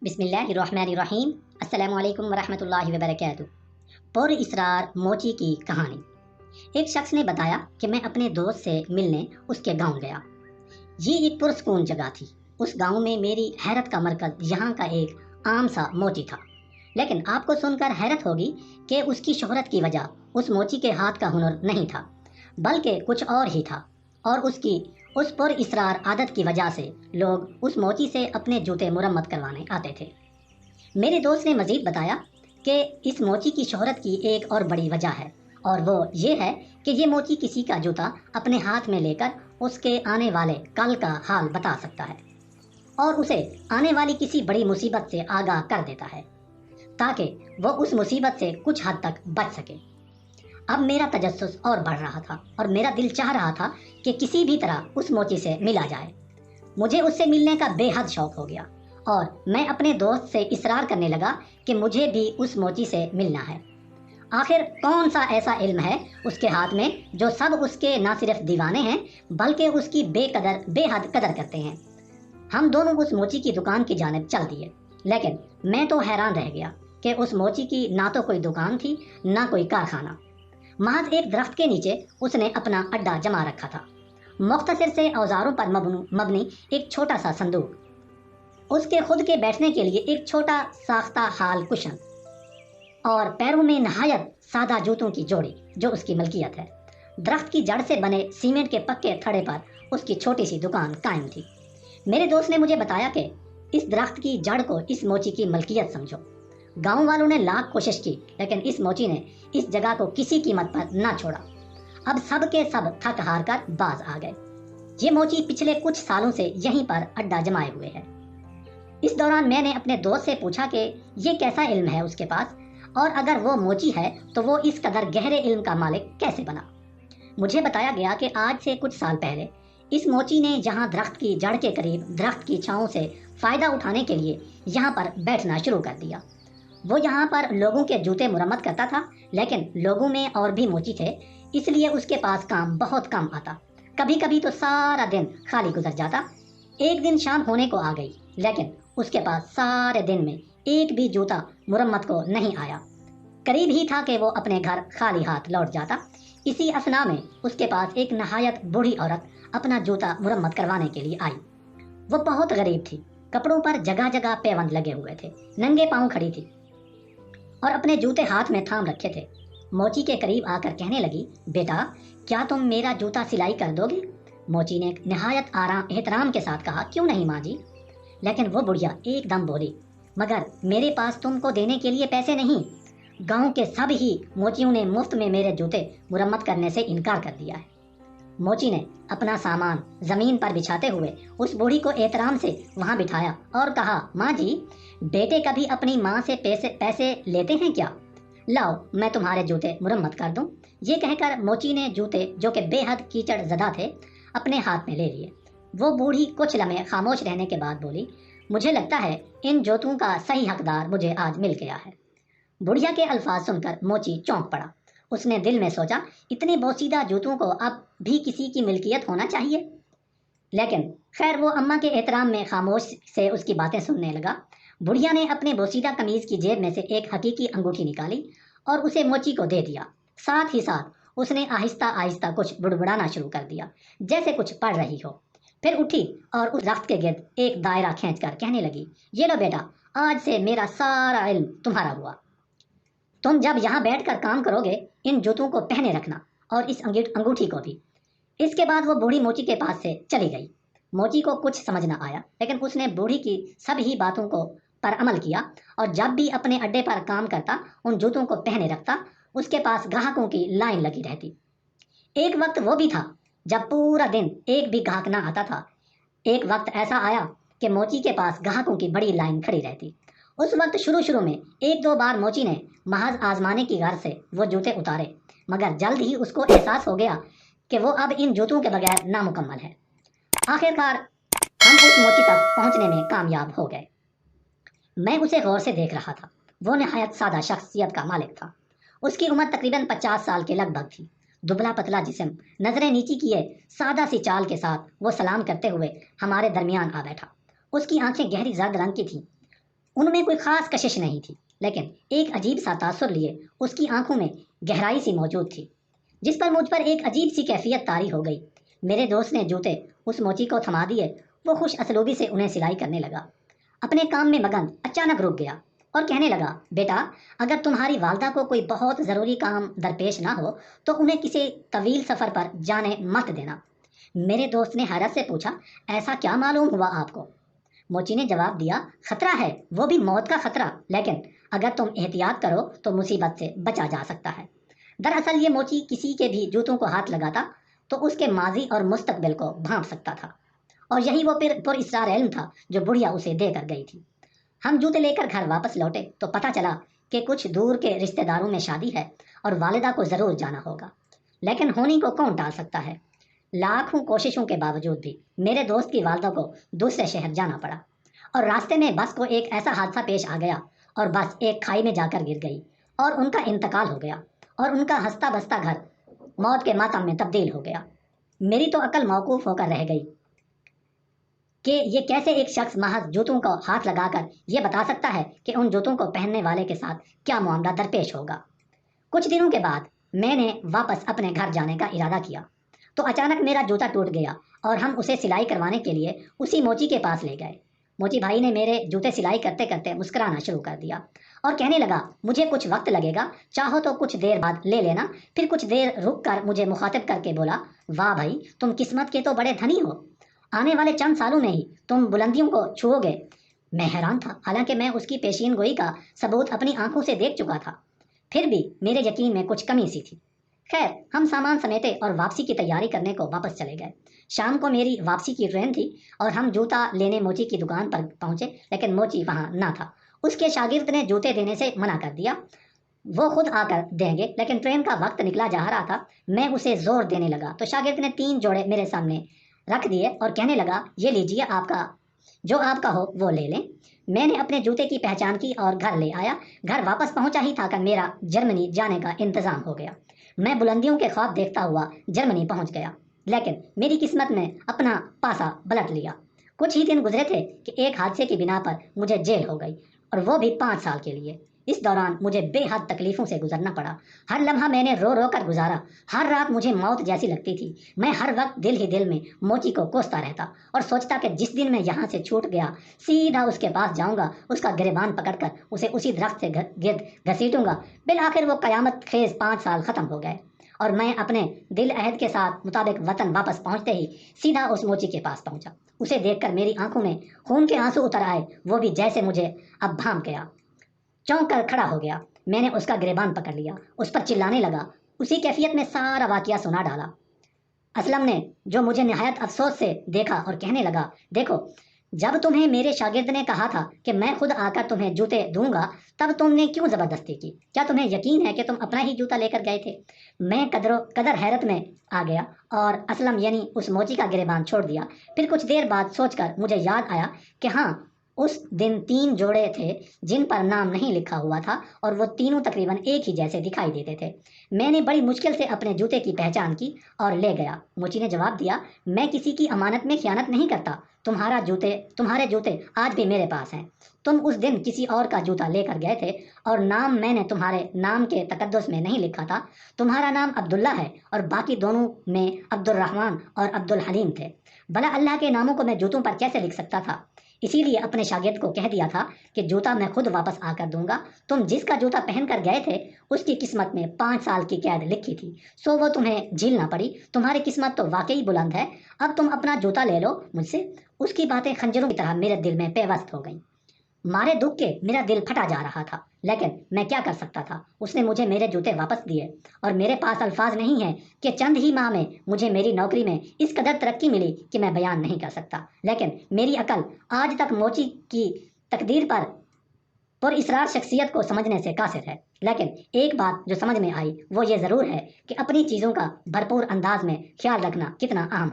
بسم اللہ الرحمن الرحیم۔ السلام علیکم ورحمۃ اللہ وبرکاتہ۔ پر اسرار موچی کی کہانی۔ ایک شخص نے بتایا کہ میں اپنے دوست سے ملنے اس کے گاؤں گیا۔ یہ ایک پرسکون جگہ تھی۔ اس گاؤں میں میری حیرت کا مرکز یہاں کا ایک عام سا موچی تھا، لیکن آپ کو سن کر حیرت ہوگی کہ اس کی شہرت کی وجہ اس موچی کے ہاتھ کا ہنر نہیں تھا، بلکہ کچھ اور ہی تھا، اور اس پر اسرار عادت کی وجہ سے لوگ اس موچی سے اپنے جوتے مرمت کروانے آتے تھے۔ میرے دوست نے مزید بتایا کہ اس موچی کی شہرت کی ایک اور بڑی وجہ ہے، اور وہ یہ ہے کہ یہ موچی کسی کا جوتا اپنے ہاتھ میں لے کر اس کے آنے والے کل کا حال بتا سکتا ہے، اور اسے آنے والی کسی بڑی مصیبت سے آگاہ کر دیتا ہے، تاکہ وہ اس مصیبت سے کچھ حد تک بچ سکے۔ اب میرا تجسس اور بڑھ رہا تھا، اور میرا دل چاہ رہا تھا کہ کسی بھی طرح اس موچی سے ملا جائے۔ مجھے اس سے ملنے کا بے حد شوق ہو گیا، اور میں اپنے دوست سے اصرار کرنے لگا کہ مجھے بھی اس موچی سے ملنا ہے۔ آخر کون سا ایسا علم ہے اس کے ہاتھ میں جو سب اس کے نہ صرف دیوانے ہیں بلکہ اس کی بے حد قدر کرتے ہیں۔ ہم دونوں اس موچی کی دکان کی جانب چل دیے، لیکن میں تو حیران رہ گیا کہ اس موچی کی نہ تو کوئی دکان تھی نہ کوئی کارخانہ۔ محض ایک درخت کے نیچے اس نے اپنا اڈا جما رکھا تھا، مختصر سے اوزاروں پر مبنی ایک چھوٹا سا صندوق، اس کے خود کے بیٹھنے کے لیے ایک چھوٹا ساختہ ہال کشن، اور پیروں میں نہایت سادہ جوتوں کی جوڑی جو اس کی ملکیت ہے۔ درخت کی جڑ سے بنے سیمنٹ کے پکے تھڑے پر اس کی چھوٹی سی دکان قائم تھی۔ میرے دوست نے مجھے بتایا کہ اس درخت کی جڑ کو اس موچی کی ملکیت سمجھو۔ گاؤں والوں نے لاکھ کوشش کی، لیکن اس موچی نے اس جگہ کو کسی قیمت پر نہ چھوڑا۔ اب سب کے سب تھک ہار کر باز آ گئے۔ یہ موچی پچھلے کچھ سالوں سے یہیں پر اڈا جمائے ہوئے ہے۔ اس دوران میں نے اپنے دوست سے پوچھا کہ یہ کیسا علم ہے اس کے پاس، اور اگر وہ موچی ہے تو وہ اس قدر گہرے علم کا مالک کیسے بنا۔ مجھے بتایا گیا کہ آج سے کچھ سال پہلے اس موچی نے جہاں درخت کی جڑ کے قریب درخت کی چھاؤں سے فائدہ اٹھانے کے لیے یہاں پر بیٹھنا شروع کر دیا۔ وہ یہاں پر لوگوں کے جوتے مرمت کرتا تھا، لیکن لوگوں میں اور بھی موچی تھے، اس لیے اس کے پاس کام بہت کم آتا۔ کبھی کبھی تو سارا دن خالی گزر جاتا۔ ایک دن شام ہونے کو آ گئی، لیکن اس کے پاس سارے دن میں ایک بھی جوتا مرمت کو نہیں آیا۔ قریب ہی تھا کہ وہ اپنے گھر خالی ہاتھ لوٹ جاتا۔ اسی اثنا میں اس کے پاس ایک نہایت بوڑھی عورت اپنا جوتا مرمت کروانے کے لیے آئی۔ وہ بہت غریب تھی، کپڑوں پر جگہ جگہ پیوند لگے ہوئے تھے، ننگے پاؤں کھڑی تھی اور اپنے جوتے ہاتھ میں تھام رکھے تھے۔ موچی کے قریب آ کر کہنے لگی، بیٹا کیا تم میرا جوتا سلائی کر دو گے؟ موچی نے نہایت احترام کے ساتھ کہا، کیوں نہیں ماں جی۔ لیکن وہ بڑھیا ایک دم بولی، مگر میرے پاس تم کو دینے کے لیے پیسے نہیں۔ گاؤں کے سب ہی موچیوں نے مفت میں میرے جوتے مرمت کرنے سے انکار کر دیا ہے۔ موچی نے اپنا سامان زمین پر بچھاتے ہوئے اس بوڑھی کو احترام سے وہاں بٹھایا اور کہا، ماں جی بیٹے کبھی اپنی ماں سے پیسے لیتے ہیں کیا؟ لاؤ میں تمہارے جوتے مرمت کر دوں۔ یہ کہہ کر موچی نے جوتے جو کہ بے حد کیچڑ زدہ تھے اپنے ہاتھ میں لے لیے۔ وہ بوڑھی کچھ لمحے خاموش رہنے کے بعد بولی، مجھے لگتا ہے ان جوتوں کا صحیح حقدار مجھے آج مل گیا ہے۔ بڑھیا کے الفاظ سن کر موچی چونک پڑا۔ اس نے دل میں سوچا، اتنے بوسیدہ جوتوں کو اب بھی کسی کی ملکیت ہونا چاہیے، لیکن خیر وہ اماں کے احترام میں خاموش سے اس کی باتیں سننے لگا۔ بڑھیا نے اپنے بوسیدہ قمیض کی جیب میں سے ایک حقیقی انگوٹھی نکالی اور اسے موچی کو دے دیا۔ ساتھ ہی ساتھ اس نے آہستہ آہستہ کچھ بڑبڑانا شروع کر دیا، جیسے کچھ پڑھ رہی ہو۔ پھر اٹھی اور اس درخت کے گرد ایک دائرہ کھینچ کر کہنے لگی، یہ لو بیٹا، آج سے میرا سارا علم تمہارا ہوا۔ تم جب یہاں بیٹھ کر کام کرو گے ان جوتوں کو پہنے رکھنا، اور اس انگوٹھی کو بھی۔ اس کے بعد وہ بوڑھی موچی کے پاس سے چلی گئی۔ موچی کو کچھ سمجھ نہ آیا، لیکن اس نے بوڑھی کی سب ہی باتوں کو پر عمل کیا، اور جب بھی اپنے اڈے پر کام کرتا ان جوتوں کو پہنے رکھتا۔ اس کے پاس گاہکوں کی لائن لگی رہتی۔ ایک وقت وہ بھی تھا جب پورا دن ایک بھی گاہک نہ آتا تھا۔ ایک وقت ایسا آیا کہ موچی کے پاس گاہکوں کی بڑی لائن کھڑی رہتی۔ اس وقت شروع میں ایک دو بار موچی نے محض آزمانے کی غرض سے وہ جوتے اتارے، مگر جلد ہی اس کو احساس ہو گیا کہ وہ اب ان جوتوں کے بغیر نامکمل ہے۔ آخرکار ہم اس موچی تک پہنچنے میں کامیاب ہو گئے۔ میں اسے غور سے دیکھ رہا تھا۔ وہ نہایت سادہ شخصیت کا مالک تھا۔ اس کی عمر تقریباً 50 سال کے لگ بھگ تھی۔ دبلا پتلا جسم، نظریں نیچی کیے سادہ سی چال کے ساتھ وہ سلام کرتے ہوئے ہمارے درمیان آ بیٹھا۔ اس کی آنکھیں گہری زرد رنگ کی تھیں، ان میں کوئی خاص کشش نہیں تھی، لیکن ایک عجیب سا تاثر لیے اس کی آنکھوں میں گہرائی سی موجود تھی، جس پر مجھ پر ایک عجیب سی کیفیت طاری ہو گئی۔ میرے دوست نے جوتے اس موچی کو تھما دیے، وہ خوش اسلوبی سے انہیں سلائی کرنے لگا۔ اپنے کام میں مگن اچانک رک گیا اور کہنے لگا، بیٹا، اگر تمہاری والدہ کو کوئی بہت ضروری کام درپیش نہ ہو تو انہیں کسی طویل سفر پر جانے مت دینا۔ میرے دوست نے حیرت سے پوچھا، ایسا کیا معلوم ہوا آپ کو؟ موچی نے جواب دیا، خطرہ ہے، وہ بھی موت کا خطرہ، لیکن اگر تم احتیاط کرو تو مصیبت سے بچا جا سکتا ہے۔ دراصل یہ موچی کسی کے بھی جوتوں کو ہاتھ لگاتا تو اس کے ماضی اور مستقبل کو بھانپ سکتا تھا، اور یہی وہ پر اسرار علم تھا جو بڑھیا اسے دے کر گئی تھی۔ ہم جوتے لے کر گھر واپس لوٹے تو پتہ چلا کہ کچھ دور کے رشتہ داروں میں شادی ہے اور والدہ کو ضرور جانا ہوگا، لیکن ہونی کو کون ٹال سکتا ہے؟ لاکھوں کوششوں کے باوجود بھی میرے دوست کی والدہ کو دوسرے شہر جانا پڑا، اور راستے میں بس کو ایک ایسا حادثہ پیش آ گیا اور بس ایک کھائی میں جا کر گر گئی اور ان کا انتقال ہو گیا، اور ان کا ہنستا بستا گھر موت کے ماتم میں تبدیل ہو گیا۔ میری تو عقل موقوف ہو کر رہ گئی کہ یہ کیسے ایک شخص محض جوتوں کو ہاتھ لگا کر یہ بتا سکتا ہے کہ ان جوتوں کو پہننے والے کے ساتھ کیا معاملہ درپیش ہوگا۔ کچھ دنوں کے بعد میں نے واپس اپنے گھر جانے کا ارادہ کیا تو اچانک میرا جوتا ٹوٹ گیا اور ہم اسے سلائی کروانے کے لیے اسی موچی کے پاس لے گئے۔ موچی بھائی نے میرے جوتے سلائی کرتے کرتے مسکرانا شروع کر دیا اور کہنے لگا، مجھے کچھ وقت لگے گا، چاہو تو کچھ دیر بعد لے لینا۔ پھر کچھ دیر رک کر مجھے مخاطب کر کے بولا، واہ بھائی، تم قسمت کے تو بڑے دھنی ہو، آنے والے چند سالوں میں ہی تم بلندیوں کو چھوؤ گے۔ میں حیران تھا، حالانکہ میں اس کی پیشین گوئی کا ثبوت اپنی آنکھوں سے دیکھ چکا تھا، پھر بھی میرے یقین میں کچھ کمی سی تھی۔ خیر، ہم سامان سمیٹے اور واپسی کی تیاری کرنے کو واپس چلے گئے۔ شام کو میری واپسی کی ٹرین تھی اور ہم جوتا لینے موچی کی دکان پر پہنچے، لیکن موچی وہاں نہ تھا۔ اس کے شاگرد نے جوتے دینے سے منع کر دیا، وہ خود آ کر دیں گے، لیکن ٹرین کا وقت نکلا جا رہا تھا۔ میں اسے زور دینے لگا تو شاگرد نے 3 جوڑے میرے سامنے رکھ دیے اور کہنے لگا، یہ لیجیے، آپ کا جو آپ کا ہو وہ لے لیں۔ میں نے اپنے جوتے کی پہچان کی اور گھر لے آیا۔ گھر واپس پہنچا ہی تھا کہ میرا جرمنی جانے کا انتظام ہو گیا۔ میں بلندیوں کے خواب دیکھتا ہوا جرمنی پہنچ گیا، لیکن میری قسمت نے اپنا پاسا پلٹ لیا۔ کچھ ہی دن گزرے تھے کہ ایک حادثے کی بنا پر مجھے جیل ہو گئی، اور وہ بھی 5 سال کے لیے۔ اس دوران مجھے بے حد تکلیفوں سے گزرنا پڑا۔ ہر لمحہ میں نے رو رو کر گزارا، ہر رات مجھے موت جیسی لگتی تھی۔ میں ہر وقت دل ہی دل میں موچی کو کوستا رہتا اور سوچتا کہ جس دن میں یہاں سے چھوٹ گیا سیدھا اس کے پاس جاؤں گا، اس کا گریبان پکڑ کر اسے اسی درخت سے گرد گھسیٹوں گا۔ بالآخر وہ قیامت خیز 5 سال ختم ہو گئے اور میں اپنے دل عہد کے ساتھ مطابق وطن واپس پہنچتے ہی سیدھا اس موچی کے پاس پہنچا۔ اسے دیکھ کر میری آنکھوں میں خون کے آنسو اتر آئے، وہ بھی جیسے مجھے اب بھانپ گیا۔ چونک کر کھڑا ہو گیا، میں نے اس کا گریبان پکڑ لیا، اس پر چلانے لگا، اسی کیفیت میں سارا واقعہ سنا ڈالا۔ اسلم نے جو مجھے نہایت افسوس سے دیکھا اور کہنے لگا، دیکھو، جب تمہیں میرے شاگرد نے کہا تھا کہ میں خود آ کر تمہیں جوتے دوں گا، تب تم نے کیوں زبردستی کی؟ کیا تمہیں یقین ہے کہ تم اپنا ہی جوتا لے کر گئے تھے؟ میں قدر حیرت میں آ گیا اور اسلم یعنی اس موچی کا گریبان چھوڑ دیا۔ پھر کچھ دیر بعد سوچ کر مجھے یاد آیا کہ ہاں، اس دن 3 جوڑے تھے جن پر نام نہیں لکھا ہوا تھا، اور وہ تینوں تقریباً ایک ہی جیسے دکھائی دیتے تھے۔ میں نے بڑی مشکل سے اپنے جوتے کی پہچان کی اور لے گیا۔ موچی نے جواب دیا، میں کسی کی امانت میں خیانت نہیں کرتا، تمہارے جوتے آج بھی میرے پاس ہیں۔ تم اس دن کسی اور کا جوتا لے کر گئے تھے اور نام میں نے تمہارے نام کے تقدس میں نہیں لکھا تھا۔ تمہارا نام عبداللہ ہے اور باقی دونوں میں عبد الرحمن اور عبد الحلیم تھے۔ بھلا اللہ کے ناموں کو میں جوتوں پر کیسے لکھ سکتا تھا؟ اسی لیے اپنے شاگرد کو کہہ دیا تھا کہ جوتا میں خود واپس آ کر دوں گا۔ تم جس کا جوتا پہن کر گئے تھے اس کی قسمت میں 5 سال کی قید لکھی تھی، سو وہ تمہیں جھیلنا پڑی۔ تمہاری قسمت تو واقعی بلند ہے، اب تم اپنا جوتا لے لو مجھ سے۔ اس کی باتیں خنجروں کی طرح میرے دل میں پیوست ہو گئیں۔ مارے دکھ کے میرا دل پھٹا جا رہا تھا، لیکن میں کیا کر سکتا تھا؟ اس نے مجھے میرے جوتے واپس دیے، اور میرے پاس الفاظ نہیں ہیں کہ چند ہی ماہ میں مجھے میری نوکری میں اس قدر ترقی ملی کہ میں بیان نہیں کر سکتا۔ لیکن میری عقل آج تک موچی کی تقدیر پر اسرار شخصیت کو سمجھنے سے قاصر ہے۔ لیکن ایک بات جو سمجھ میں آئی وہ یہ ضرور ہے کہ اپنی چیزوں کا بھرپور انداز میں خیال رکھنا کتنا اہم ہوتا ہے۔